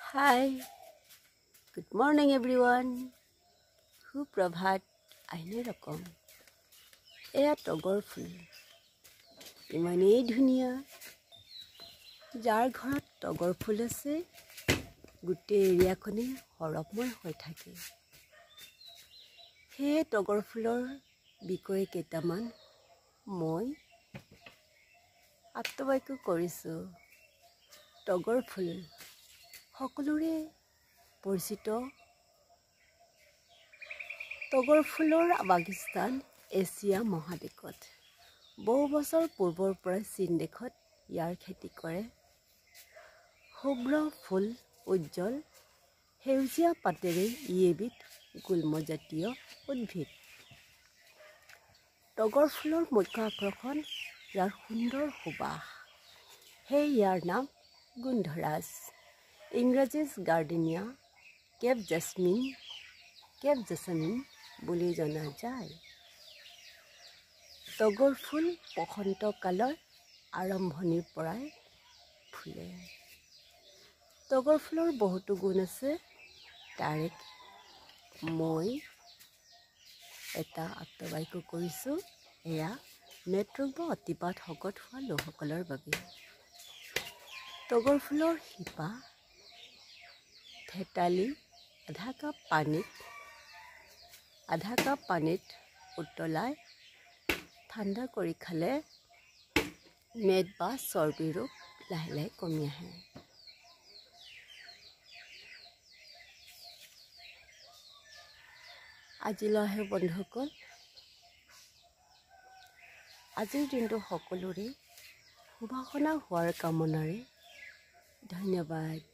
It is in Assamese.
Hi, good morning everyone. সুপ্ৰভাত আইনে ৰকম এয়া তগৰ ফুল ইমানেই ধুনীয়া যাৰ ঘৰত তগৰ ফুল আছে গোটেই এৰিয়াখনে সৰবময় হৈ থাকে সেই তগৰ ফুলৰ বিষয়ে কেইটামান মই আত্মবাক্য কৰিছোঁ তগৰ ফুল সকলোৰে পৰিচিত তগৰ ফুলৰ বাগিস্তান এছিয়া মহাদেশত বহু বছৰ পূৰ্বৰ পৰা চীন দেশত ইয়াৰ খেতি কৰে শুভ্ৰ ফুল উজ্জ্বল সেউজীয়া পাতেৰে ই এবিধ গুল্মজাতীয় উদ্ভিদ তগৰ ফুলৰ মুখ্য আকৰ্ষণ ইয়াৰ সুন্দৰ সুবাস সেই ইয়াৰ নাম গোন্ধৰাজ ইংৰাজীত গাৰ্ডেনিয়া কেপ জেছমিন বুলি জনা যায় তগৰ ফুল বসন্ত কালৰ আৰম্ভণিৰ পৰাই ফুলে তগৰ ফুলৰ বহুতো গুণ আছে তাৰে মই এটা আত্মবাক্য কৰিছোঁ এয়া নেটৱৰ্ক বা অতিপাত শকত হোৱা লোকসকলৰ বাবে তগৰ ফুলৰ শিপা থেতালি আধা কাপ পানীত উতলাই ঠাণ্ডা কৰি খালে মেদ বা চৰ্বি ৰোগ লাহে লাহে কমি আহে আজিলৈ আহে বন্ধুসকল আজিৰ দিনটো সকলোৰে শুভাসনা হোৱাৰ কামনাৰে ধন্যবাদ।